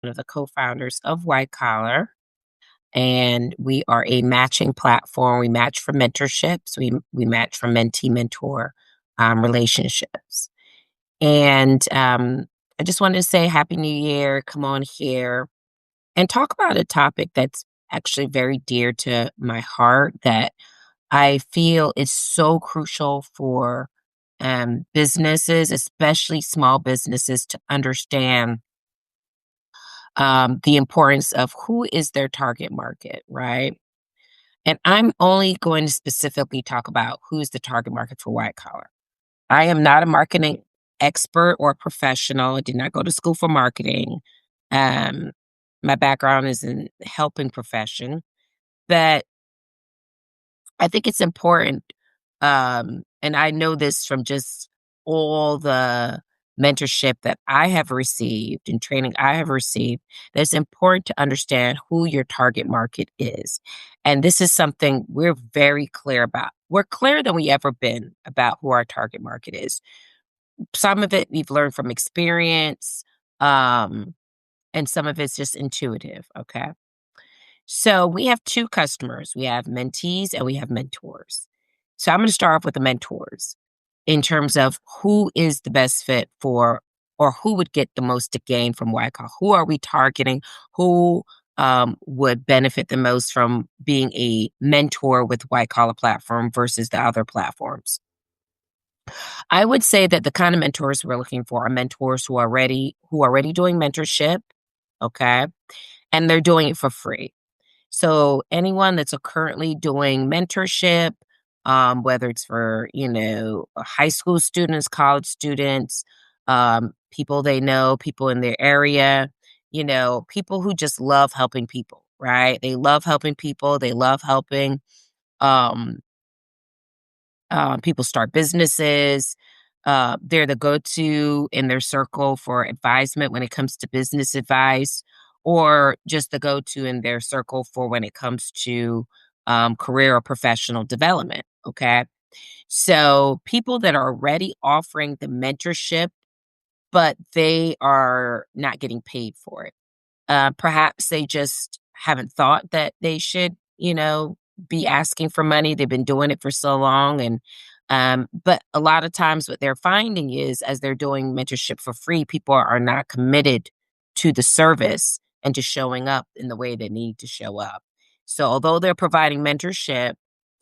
one of the co-founders of Wite Collar, and we are a matching platform. We match for mentorships. We match for mentee-mentor relationships. And I just wanted to say Happy New Year. Come on here and talk about a topic that's actually very dear to my heart that I feel is so crucial for businesses, especially small businesses, to understand the importance of who is their target market, right? And I'm only going to specifically talk about who is the target market for White Collar. I am not a marketing expert or professional. I did not go to school for marketing. Um, my background is in the helping profession, but I think it's important, and I know this from just all the mentorship that I have received and training I have received, that it's important to understand who your target market is. And this is something we're very clear about. We're clearer than we ever been about who our target market is. Some of it we've learned from experience, um, and some of it's just intuitive, okay? So we have two customers. We have mentees and we have mentors. So I'm going to start off with the mentors in terms of who is the best fit for or who would get the most to gain from YCAL. Who are we targeting? Who would benefit the most from being a mentor with White Collar platform versus the other platforms? I would say that the kind of mentors we're looking for are mentors who are already doing mentorship, okay, and they're doing it for free. So anyone that's currently doing mentorship, whether it's for, high school students, college students, people they know, people in their area, people who just love helping people, right? They love helping people. They love helping um, people start businesses. They're the go-to in their circle for advisement when it comes to business advice, or just the go-to in their circle for when it comes to career or professional development. Okay. So people that are already offering the mentorship, but they are not getting paid for it. Perhaps they just haven't thought that they should, be asking for money. They've been doing it for so long. And, but a lot of times what they're finding is as they're doing mentorship for free, people are not committed to the service and to showing up in the way they need to show up. So although they're providing mentorship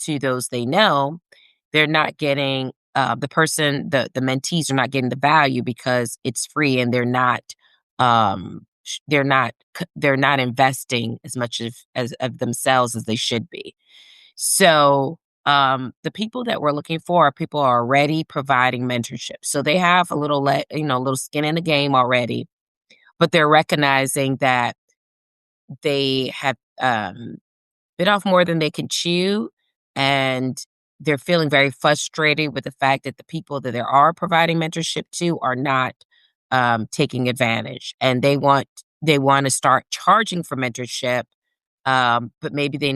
to those they know, they're not getting the mentees are not getting the value because it's free and they're not investing as much as of themselves as they should be. So the people that we're looking for are people who are already providing mentorship. So they have a little skin in the game already, but they're recognizing that they have bit off more than they can chew, and they're feeling very frustrated with the fact that the people that they are providing mentorship to are not taking advantage, and they want to start charging for mentorship, but maybe they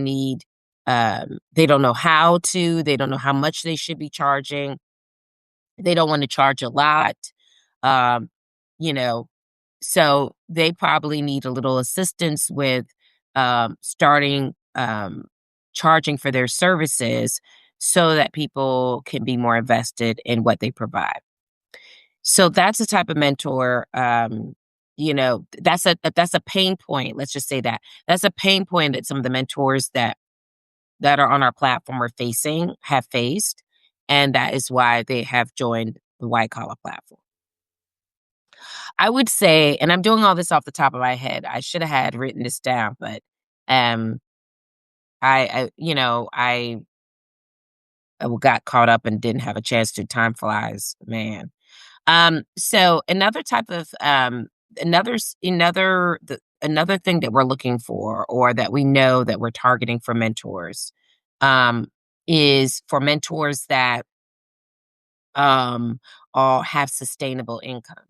don't know how to, they don't know how much they should be charging, they don't want to charge a lot, um, you know, so they probably need a little assistance with starting charging for their services so that people can be more invested in what they provide. So that's the type of mentor. That's a pain point. Let's just say that that's a pain point that some of the mentors that are on our platform have faced, and that is why they have joined the White Collar platform. I would say, and I'm doing all this off the top of my head. I should have had written this down, but um, I got caught up and didn't have a chance to. Time flies, man. So another type of another s- another the, another thing that we're looking for, or that we know that we're targeting for mentors, um, is for mentors that um all have sustainable income.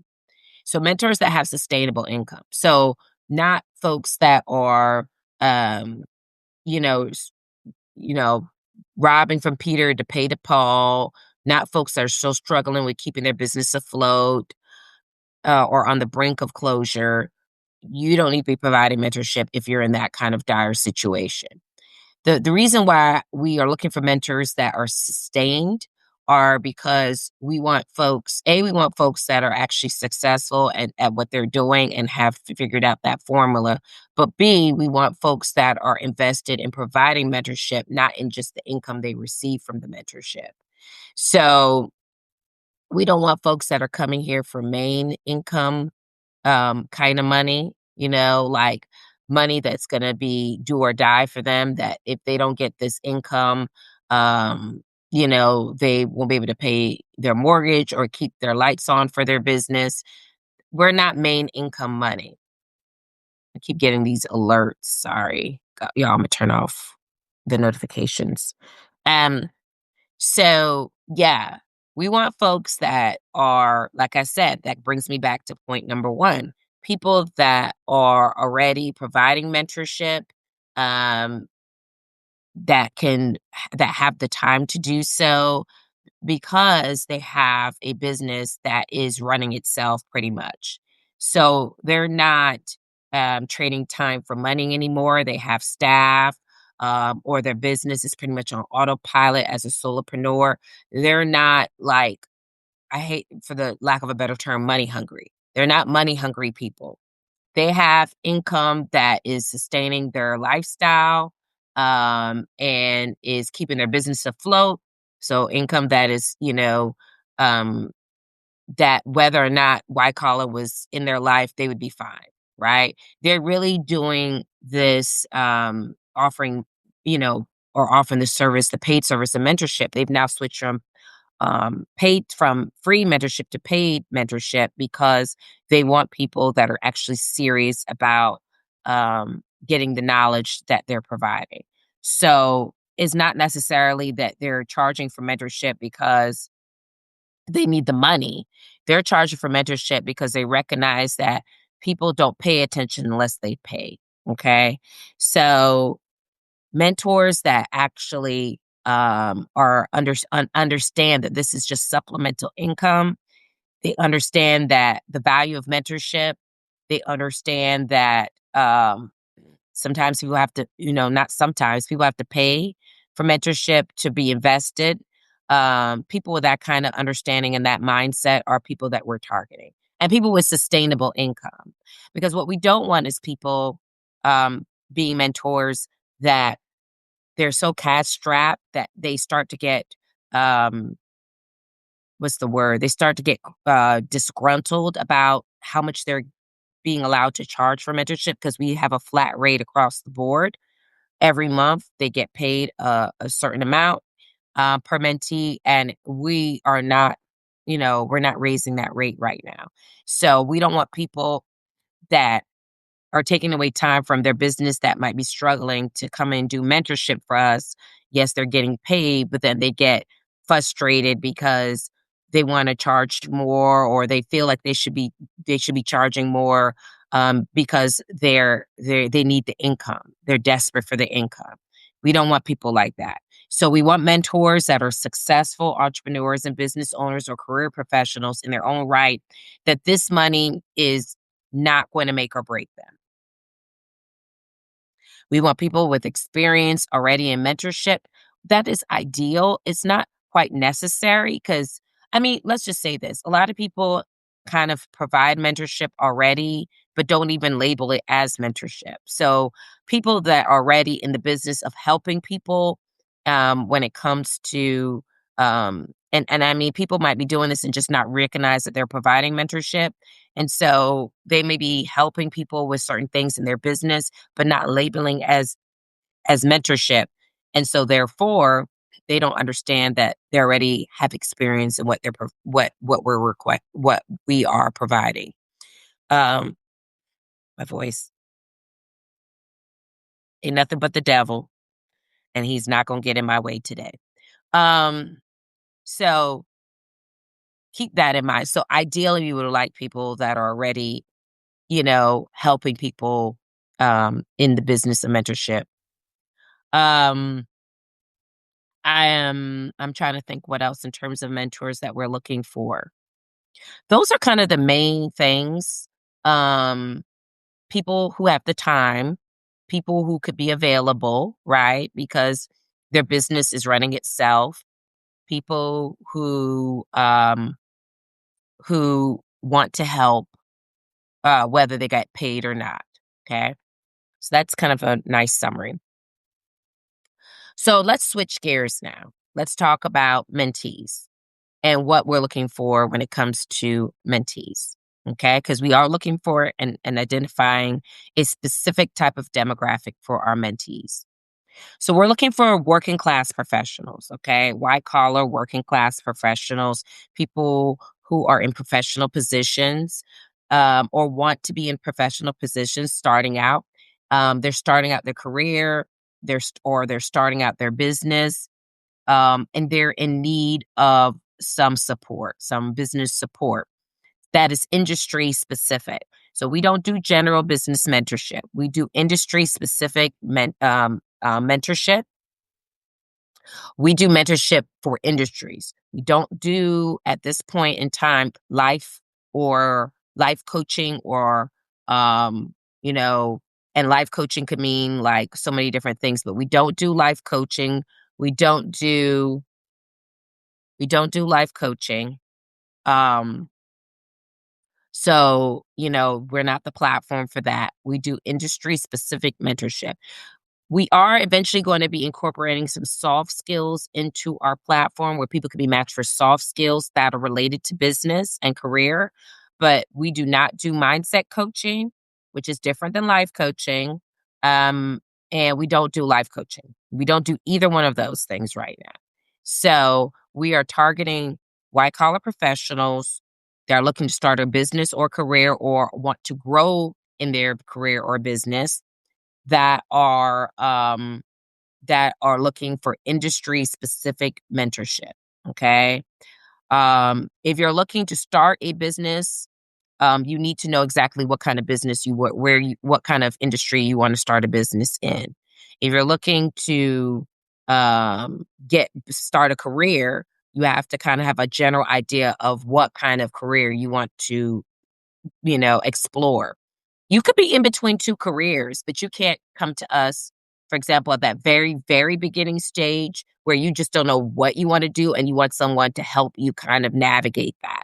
So mentors that have sustainable income. So not folks that are, um, you know, s- you know, robbing from Peter to pay to Paul. Not folks that are still struggling with keeping their business afloat, or on the brink of closure. you don't need to be providing mentorship if you're in that kind of dire situation. The reason why we are looking for mentors that are sustained are because we want folks that are actually successful at what they're doing and have figured out that formula. But B, we want folks that are invested in providing mentorship, not in just the income they receive from the mentorship. So we don't want folks that are coming here for main income kind of money, like money that's going to be do or die for them, that if they don't get this income, um, they won't be able to pay their mortgage or keep their lights on for their business. We're not main income money. I keep getting these alerts. Sorry. Y'all, I'm going to turn off the notifications. Um, so, yeah, we want folks that are, like I said, that brings me back to point number one, people that are already providing mentorship, um, that can, that have the time to do so because they have a business that is running itself pretty much. So they're not trading time for money anymore. They have staff, or their business is pretty much on autopilot as a solopreneur. They're not like, I hate for the lack of a better term, money hungry. They're not money hungry people. They have income that is sustaining their lifestyle, and is keeping their business afloat. So income that is, um, that whether or not White Collar was in their life, they would be fine, right? They're really doing this, offering, you know, or offering the service, the paid service of mentorship. They've now switched from free mentorship to paid mentorship because they want people that are actually serious about getting the knowledge that they're providing. So it's not necessarily that they're charging for mentorship because they need the money. They're charging for mentorship because they recognize that people don't pay attention unless they pay. Okay. So mentors that actually understand that this is just supplemental income. They understand that the value of mentorship. They understand that sometimes people have to, not sometimes people have to pay for mentorship to be invested. People with that kind of understanding and that mindset are people that we're targeting, and people with sustainable income. Because what we don't want is people being mentors that they're so cash strapped that they start to get, um, what's the word? They start to get disgruntled about how much they're being allowed to charge for mentorship because we have a flat rate across the board. Every month, they get paid a certain amount per mentee, and we are not, we're not raising that rate right now. So we don't want people that are taking away time from their business that might be struggling to come and do mentorship for us. Yes, they're getting paid, but then they get frustrated because they want to charge more, or they feel like they should be charging more, because they need the income. They're desperate for the income. We don't want people like that. So we want mentors that are successful entrepreneurs and business owners or career professionals in their own right, that this money is not going to make or break them. We want people with experience already in mentorship. That is ideal. It's not quite necessary because, I mean, let's just say this. A lot of people kind of provide mentorship already, but don't even label it as mentorship. So people that are already in the business of helping people, when it comes to, and I mean, people might be doing this and just not recognize that they're providing mentorship. And so they may be helping people with certain things in their business, but not labeling as mentorship. And so therefore, they don't understand that they already have experience in what we are providing. Um, my voice ain't nothing but the devil, and he's not gonna get in my way today. Um, so keep that in mind. So ideally, we would like people that are already, helping people in the business of mentorship. Um, I'm trying to think what else in terms of mentors that we're looking for. Those are kind of the main things. Um, people who have the time, people who could be available, right? Because their business is running itself, people who want to help, whether they get paid or not. Okay. So that's kind of a nice summary. So let's switch gears now. Let's talk about mentees and what we're looking for when it comes to mentees. Okay. Because we are looking for and identifying a specific type of demographic for our mentees. So we're looking for working class professionals, okay? White collar working class professionals, people who are in professional positions or want to be in professional positions starting out. They're starting out their career, they're starting out their business, and they're in need of some support, some business support that is industry specific. So we don't do general business mentorship. We do industry specific mentorship. We do mentorship for industries. We don't do at this point in time life coaching or you know, and life coaching could mean like so many different things, but we don't do life coaching. We don't do we don't do life coaching. Um so, we're not the platform for that. We do industry specific mentorship. We are eventually going to be incorporating some soft skills into our platform where people can be matched for soft skills that are related to business and career. But we do not do mindset coaching, which is different than life coaching. Um, and we don't do life coaching. We don't do either one of those things right now. So we are targeting white collar professionals that are looking to start a business or career or want to grow in their career or business that are looking for industry specific mentorship. Okay. If you're looking to start a business, you need to know exactly what kind of business what kind of industry you want to start a business in. If you're looking to start a career, you have to kind of have a general idea of what kind of career you want to, explore. You could be in between 2 careers, but you can't come to us, for example, at that very, very beginning stage where you just don't know what you wanna do and you want someone to help you kind of navigate that.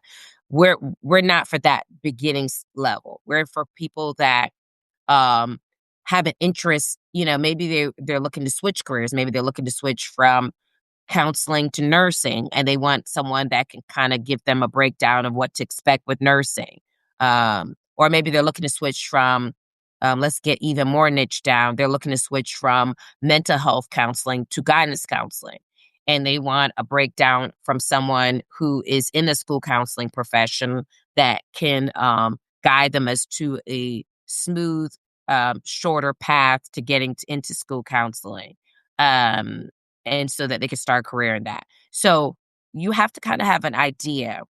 We're not for that beginning level. We're for people that, um, have an interest, maybe they're looking to switch careers. Maybe they're looking to switch from counseling to nursing, and they want someone that can kind of give them a breakdown of what to expect with nursing. Or maybe they're looking to switch from, let's get even more niche down. They're looking to switch from mental health counseling to guidance counseling. And they want a breakdown from someone who is in the school counseling profession that can guide them as to a smooth, shorter path to getting into school counseling. Um, and so that they can start a career in that. So you have to kind of have an idea.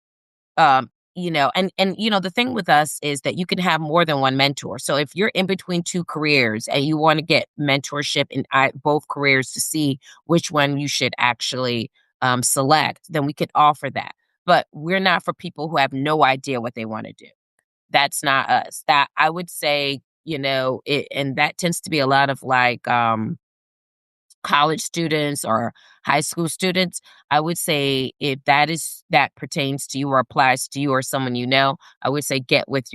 The thing with us is that you can have more than one mentor. So if you're in between 2 careers and you want to get mentorship in both careers to see which one you should actually select, then we could offer that. But we're not for people who have no idea what they want to do. That's not us. That I would say, and that tends to be a lot of like college students or high school students. I would say if that pertains to you or applies to you or someone I would say get with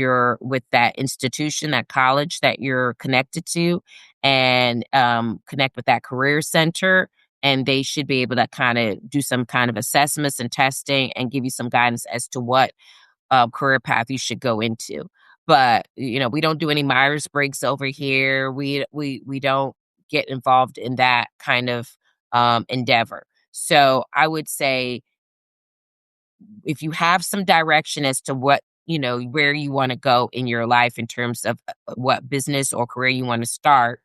that institution, that college that you're connected to, and connect with that career center. And they should be able to kind of do some kind of assessments and testing and give you some guidance as to what career path you should go into. But we don't do any Myers Briggs over here. We don't get involved in that kind of endeavor. So I would say if you have some direction as to what where you want to go in your life in terms of what business or career you want to start,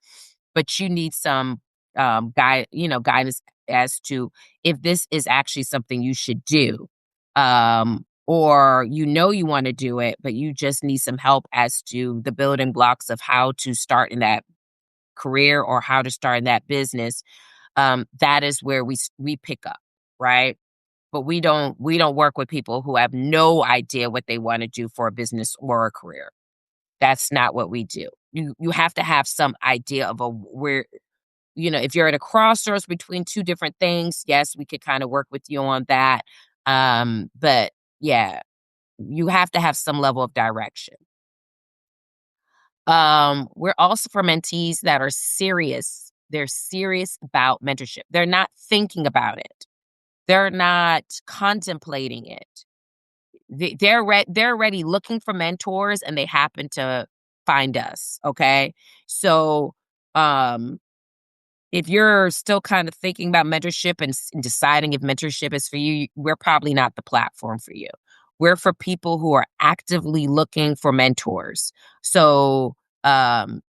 but you need some guidance as to if this is actually something you should do, or you want to do it, but you just need some help as to the building blocks of how to start in that career or how to start in that business. That is where we pick up, right? But we don't work with people who have no idea what they want to do for a business or a career. That's not what we do. you have to have some idea of a where if you're at a crossroads between 2 different things, yes, we could kinda work with you on that. But yeah, you have to have some level of direction. We're also for mentees that are serious. They're serious about mentorship. They're not thinking about it. They're not contemplating it. They're already looking for mentors and they happen to find us, okay? So, um if you're still kind of thinking about mentorship and deciding if mentorship is for you, we're probably not the platform for you. We're for people who are actively looking for mentors. So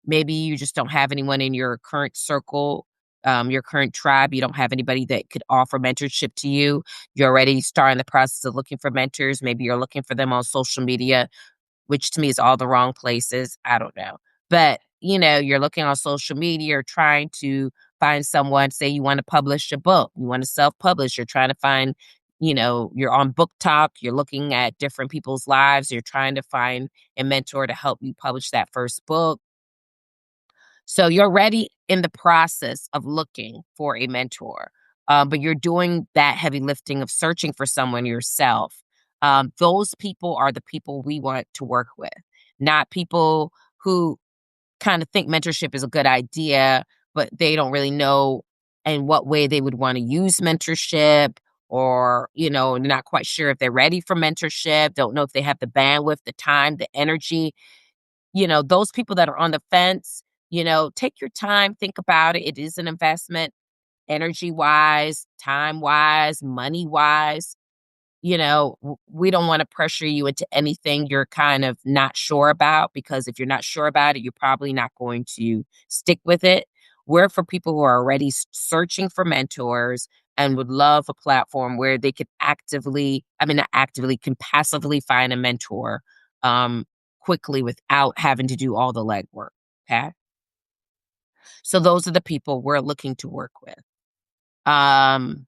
maybe you just don't have anyone in your current circle, your current tribe. You don't have anybody that could offer mentorship to you. You're already starting the process of looking for mentors. Maybe you're looking for them on social media, which to me is all the wrong places. I don't know. But, you're looking on social media or trying to find someone, say you want to publish a book, you want to self-publish, you're trying to find, you're on Book Talk, you're looking at different people's lives, you're trying to find a mentor to help you publish that first book. So you're already in the process of looking for a mentor, but you're doing that heavy lifting of searching for someone yourself. Those people are the people we want to work with, not people who kind of think mentorship is a good idea, but they don't really know in what way they would want to use mentorship or, not quite sure if they're ready for mentorship, don't know if they have the bandwidth, the time, the energy. Those people that are on the fence, take your time, think about it. It is an investment, energy wise, time wise, money wise. We don't want to pressure you into anything you're kind of not sure about, because if you're not sure about it, you're probably not going to stick with it. We're for people who are already searching for mentors and would love a platform where they could not actively, can passively find a mentor um, quickly without having to do all the legwork. Okay. So those are the people we're looking to work with. Um,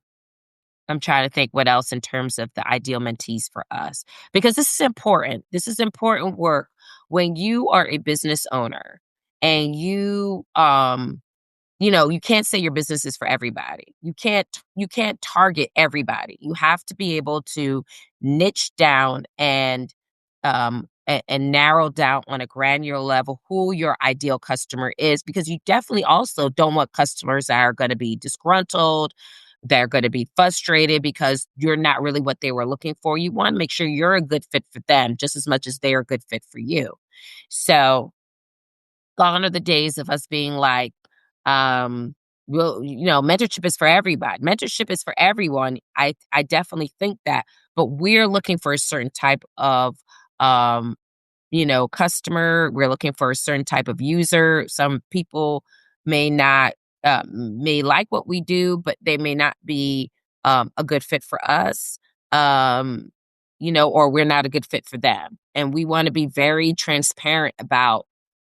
I'm trying to think what else in terms of the ideal mentees for us, because this is important. This is important work when you are a business owner and you can't say your business is for everybody. You can't target everybody. You have to be able to niche down and narrow down on a granular level who your ideal customer is, because you definitely also don't want customers that are going to be disgruntled, they're going to be frustrated because you're not really what they were looking for. You want to make sure you're a good fit for them just as much as they're a good fit for you. So gone are the days of us being like, well, mentorship is for everybody. Mentorship is for everyone. I definitely think that, but we're looking for a certain type of um customer. We're looking for a certain type of user. Some people may not may like what we do, but they may not be a good fit for us. Um, or we're not a good fit for them. And we want to be very transparent about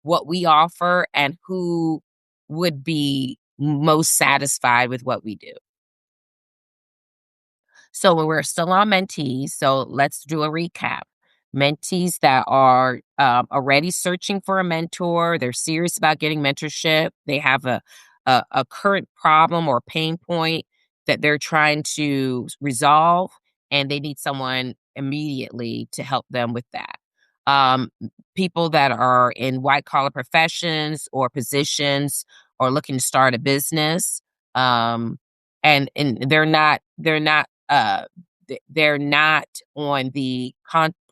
what we offer and who would be most satisfied with what we do. So when we're still on mentees, so let's do a recap. Mentees that are already searching for a mentor, they're serious about getting mentorship, they have a current problem or pain point that they're trying to resolve, and they need someone immediately to help them with that. People that are in white collar professions or positions or looking to start a business, and they're not on the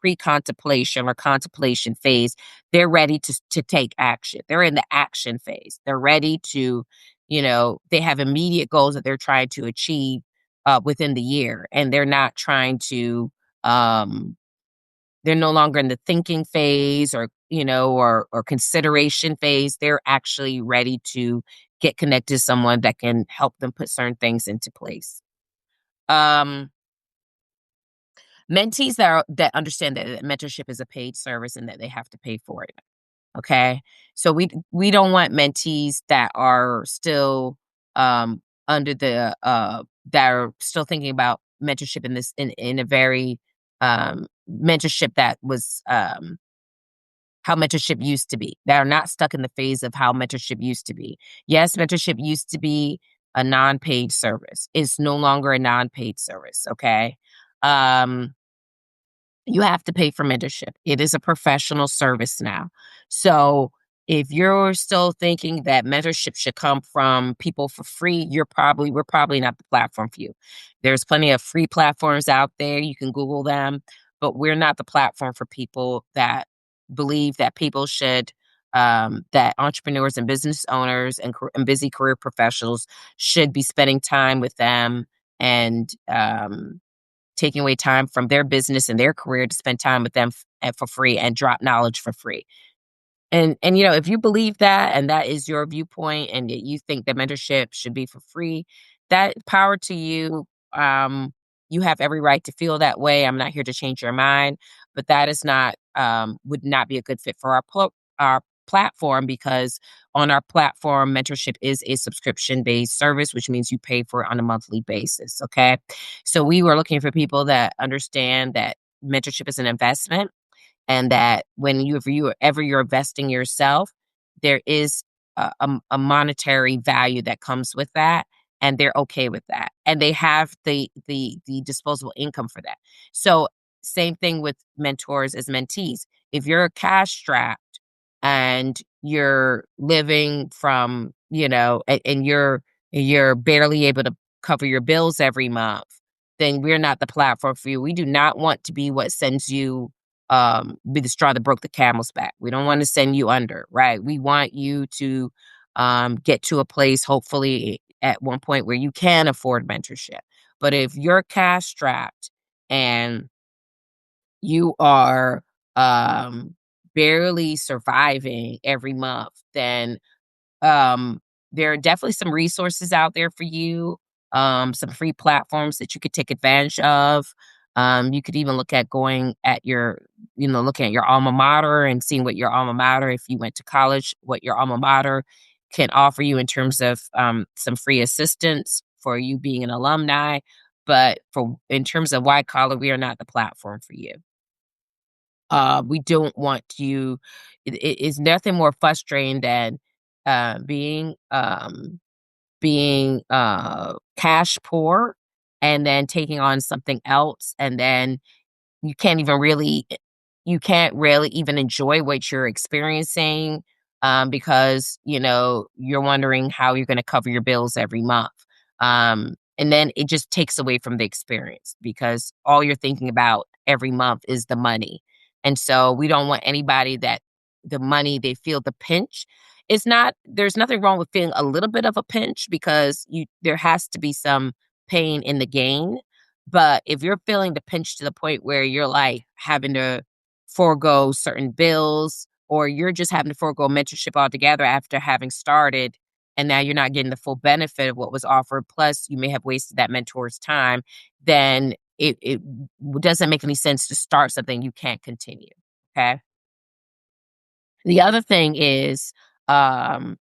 pre-contemplation or contemplation phase. They're ready to take action. They're in the action phase. They're ready to, they have immediate goals that they're trying to achieve within the year, and they're not trying to. They're no longer in the thinking phase or consideration phase. They're actually ready to get connected to someone that can help them put certain things into place. Um, Mentees that understand that mentorship is a paid service and that they have to pay for it, okay? So we don't want mentees that are still, under the, that are still thinking about mentorship in a very, mentorship that was, how mentorship used to be, that are not stuck in the phase of how mentorship used to be. Yes, mentorship used to be a non-paid service. It's no longer a non-paid service, okay? Um, you have to pay for mentorship. It is a professional service now. So if you're still thinking that mentorship should come from people for free, we're probably not the platform for you. There's plenty of free platforms out there. You can Google them, but we're not the platform for people that believe that people should that entrepreneurs and business owners and busy career professionals should be spending time with them and taking away time from their business and their career to spend time with them for free and drop knowledge for free. And you know, if you believe that and that is your viewpoint and that you think that mentorship should be for free, that power to you. You have every right to feel that way. I'm not here to change your mind, but that is not would not be a good fit for our platform, because on our platform, mentorship is a subscription based service, which means you pay for it on a monthly basis. Okay, so we were looking for people that understand that mentorship is an investment, and that when if you ever you're investing yourself, there is a monetary value that comes with that, and they're okay with that, and they have the disposable income for that. So same thing with mentors as mentees. If you're cash strapped and you're living from, and you're barely able to cover your bills every month, then we're not the platform for you. We do not want to be what sends you be the straw that broke the camel's back. We don't want to send you under, right? We want you to get to a place, hopefully at one point, where you can afford mentorship. But if you're cash strapped and you are um barely surviving every month, then um, there are definitely some resources out there for you, some free platforms that you could take advantage of. You could even look at looking at your alma mater and seeing what your alma mater, if you went to college, what your alma mater can offer you in terms of some free assistance for you being an alumni. But in terms of White Collar, we are not the platform for you. We don't want you. It is nothing more frustrating than uh, being um, being cash poor and then taking on something else, and then you can't even really you can't really even enjoy what you're experiencing, because, you're wondering how you're gonna cover your bills every month. And then it just takes away from the experience because all you're thinking about every month is the money. And so we don't want anybody that the money, they feel the pinch. There's nothing wrong with feeling a little bit of a pinch, because there has to be some pain in the gain. But if you're feeling the pinch to the point where you're like having to forego certain bills, or you're just having to forego mentorship altogether after having started, and now you're not getting the full benefit of what was offered, plus you may have wasted that mentor's time, then it doesn't make any sense to start something you can't continue. Okay. The other thing is, um,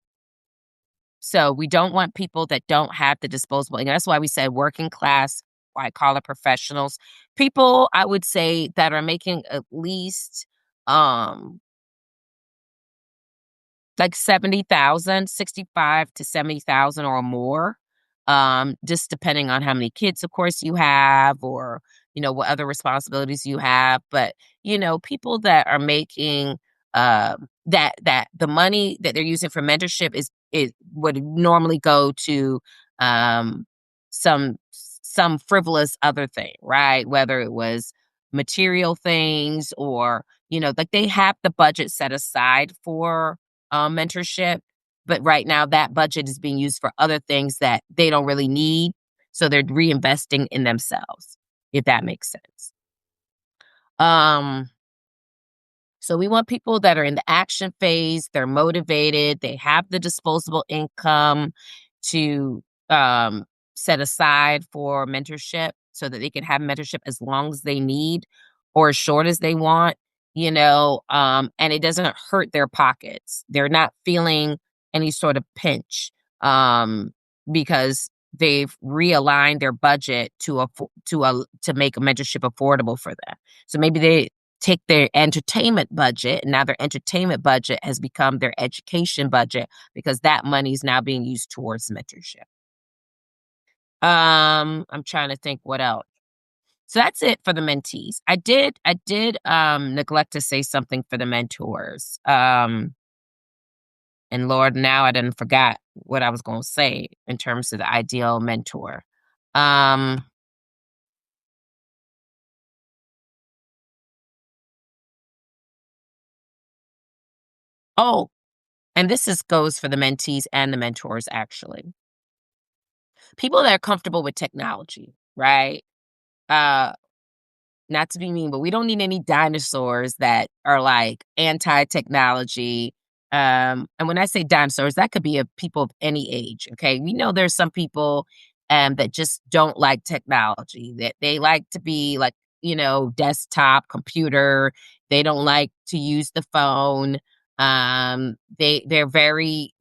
so we don't want people that don't have the disposable income. That's why we said working class, white collar professionals, people I would say that are making at least um like 70,000, 65 to 70,000 or more. Just depending on how many kids, of course, you have, or, what other responsibilities you have. But, people that are making that the money that they're using for mentorship is would normally go to um some frivolous other thing, right? Whether it was material things, or, like they have the budget set aside for mentorship. But right now, that budget is being used for other things that they don't really need. So they're reinvesting in themselves, if that makes sense. Um, so we want people that are in the action phase, they're motivated, they have the disposable income to set aside for mentorship so that they can have mentorship as long as they need or as short as they want, and it doesn't hurt their pockets. They're not feeling any sort of pinch, um, because they've realigned their budget to make a mentorship affordable for them. So maybe take their entertainment budget, and now their entertainment budget has become their education budget because that money is now being used towards mentorship. I'm trying to think what else. So that's it for the mentees. I did neglect to say something for the mentors. And Lord, now I didn't forgot what I was going to say in terms of the ideal mentor. Um, oh, and this is goes for the mentees and the mentors actually. People that are comfortable with technology, right? Uh, Not to be mean, but we don't need any dinosaurs that are like anti-technology. And when I say dinosaurs, that could be of people of any age. Okay. We know there's some people that just don't like technology, that they like to be like, desktop, computer. They don't like to use the phone. They're very,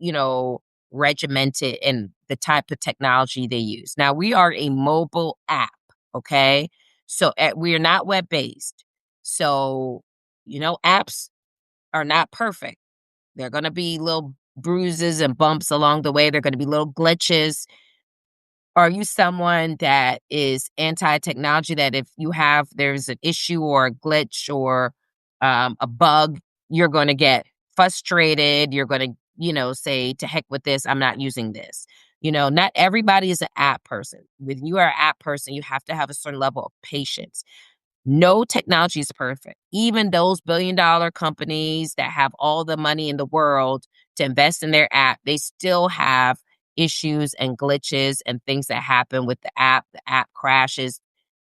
regimented in the type of technology they use. Now we are a mobile app, okay? So we are not web based. So, apps are not perfect. There are going to be little bruises and bumps along the way. There are going to be little glitches. Are you someone that is anti-technology, that if there's an issue or a glitch or a bug, you're going to get frustrated. You're going to, say, to heck with this. I'm not using this. Not everybody is an app person. When you are an app person, you have to have a certain level of patience. No technology is perfect. Even those billion-dollar companies that have all the money in the world to invest in their app, they still have issues and glitches and things that happen with the app. The app crashes,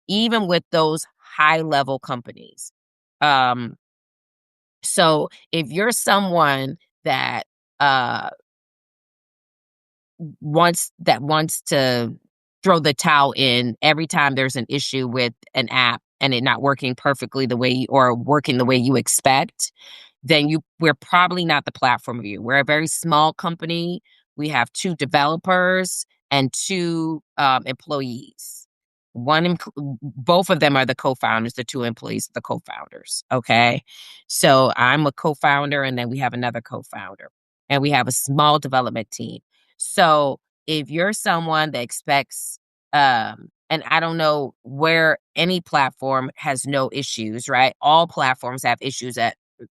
even with those high-level companies. Um, so if you're someone that uh wants to throw the towel in every time there's an issue with an app and it not working perfectly the way or working the way you expect, then we're probably not the platform for you. We're a very small company. We have two developers and two employees. Both of them are the co-founders. The two employees are the co-founders. Okay, so I'm a co-founder, and then we have another co-founder, and we have a small development team. So if you're someone that expects, and I don't know where any platform has no issues, right? All platforms have issues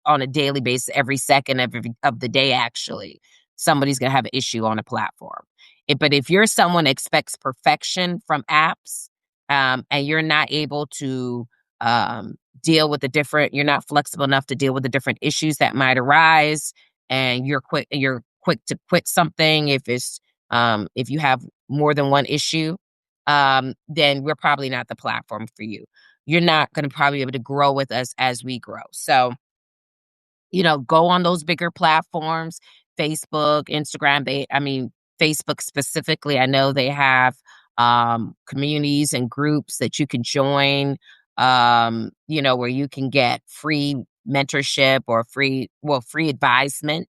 on a daily basis, every second of the day, actually. Somebody's going to have an issue on a platform. But if you're someone that expects perfection from apps, and you're not able to deal with you're not flexible enough to deal with the different issues that might arise, and you're quick to quit something if you have more than one issue, then we're probably not the platform for you. You're not going to probably be able to grow with us as we grow. So, go on those bigger platforms, Facebook, Instagram. Facebook specifically, I know they have communities and groups that you can join, where you can get free mentorship or free advisement,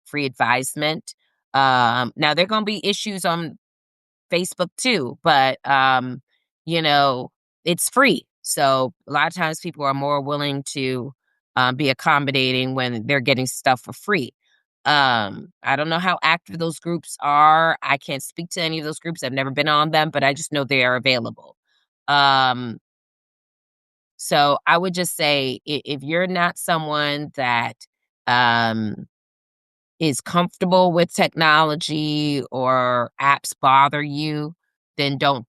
free advisement. Now there are going to be issues on Facebook too, but you know, it's free. So a lot of times people are more willing to be accommodating when they're getting stuff for free. I don't know how active those groups are. I can't speak to any of those groups. I've never been on them, but I just know they are available. Um, so I would just say if you're not someone that um is comfortable with technology or apps bother you, then don't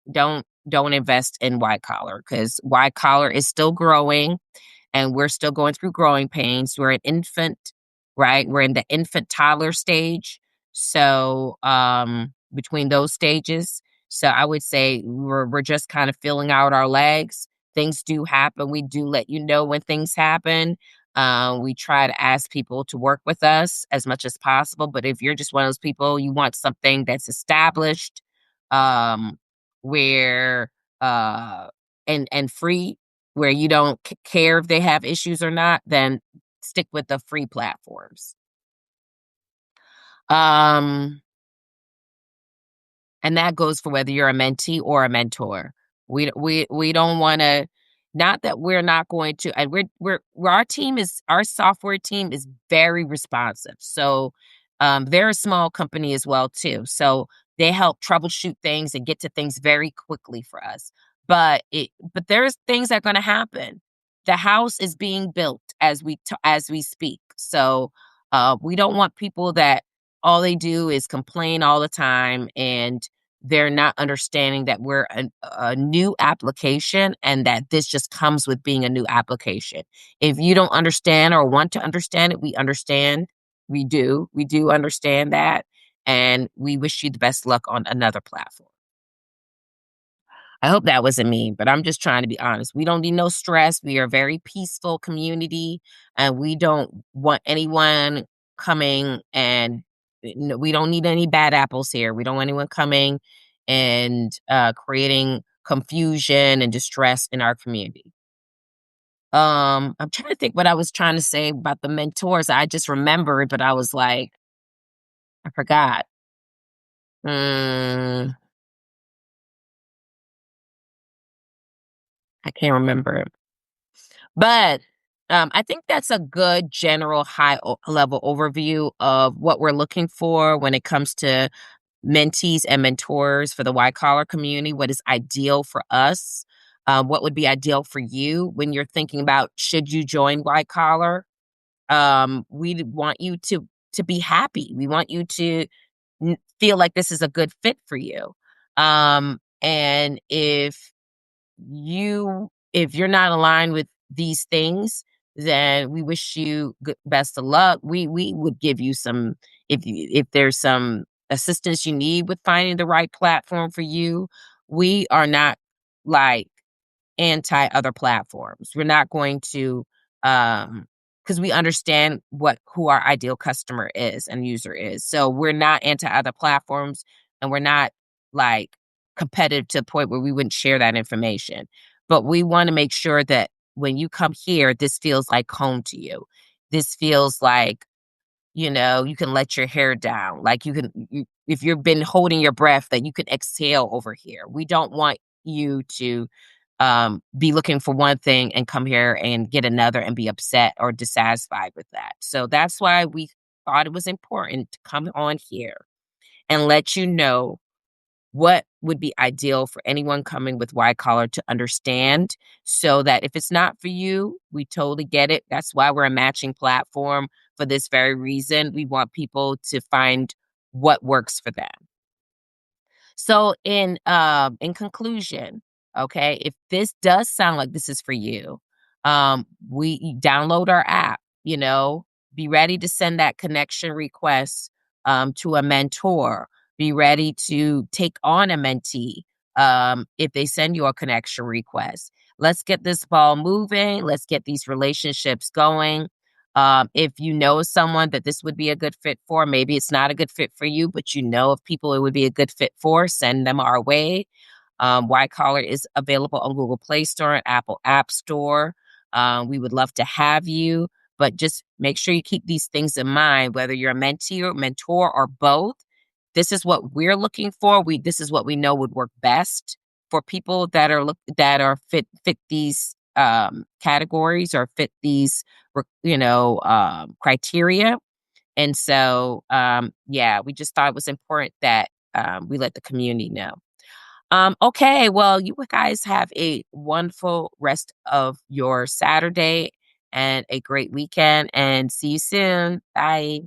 invest in White Collar, because White Collar is still growing and we're still going through growing pains. We're an infant, right? We're in the infant toddler stage. So between those stages. So I would say we're just kind of filling out our legs. Things do happen. We do let you know when things happen. We try to ask people to work with us as much as possible. But if you're just one of those people, you want something that's established, um, where and free, where you don't care if they have issues or not, then stick with the free platforms. Um, and that goes for whether you're a mentee or a mentor. We don't want to. Not that we're not going to, and our team is, our software team is very responsive. So, they're a small company as well too. So they help troubleshoot things and get to things very quickly for us. But there's things that are going to happen. The house is being built as we speak. So, we don't want people that all they do is complain all the time, and they're not understanding that we're a new application and that this just comes with being a new application. If you don't understand or want to understand it, we understand. We do. We do understand that. And we wish you the best luck on another platform. I hope that wasn't mean, but I'm just trying to be honest. We don't need no stress. We are a very peaceful community, and we don't want anyone coming and no, we don't need any bad apples here. We don't want anyone coming and creating confusion and distress in our community. I'm trying to think what I was trying to say about the mentors. I just remembered, but I was like, I forgot. Mm, I can't remember. But, I think that's a good general level overview of what we're looking for when it comes to mentees and mentors for the white collar community, what is ideal for us, what would be ideal for you when you're thinking about should you join white collar. We want you to be happy. We want you to feel like this is a good fit for you. And if you're not aligned with these things, then we wish you best of luck. We would give you some, if there's some assistance you need with finding the right platform for you. We are not like anti other platforms. We're not going to, because we understand who our ideal customer is and user is. So we're not anti other platforms, and we're not like competitive to the point where we wouldn't share that information. But we want to make sure that when you come here, this feels like home to you. This feels like, you can let your hair down. Like if you've been holding your breath, that you can exhale over here. We don't want you to be looking for one thing and come here and get another and be upset or dissatisfied with that. So that's why we thought it was important to come on here and let you know what would be ideal for anyone coming with white collar to understand, so that if it's not for you, we totally get it. That's why we're a matching platform for this very reason. We want people to find what works for them. So in conclusion, okay, if this does sound like this is for you, we download our app, be ready to send that connection request to a mentor. Be ready to take on a mentee if they send you a connection request. Let's get this ball moving. Let's get these relationships going. If you know someone that this would be a good fit for, maybe it's not a good fit for you, but you know of people it would be a good fit for, send them our way. White Collar is available on Google Play Store and Apple App Store. We would love to have you, but just make sure you keep these things in mind, whether you're a mentee or mentor or both. This is what we're looking for. This is what we know would work best for people that are fit these categories or fit these criteria. And so, yeah, we just thought it was important that we let the community know. Okay, well, you guys have a wonderful rest of your Saturday and a great weekend, and see you soon. Bye.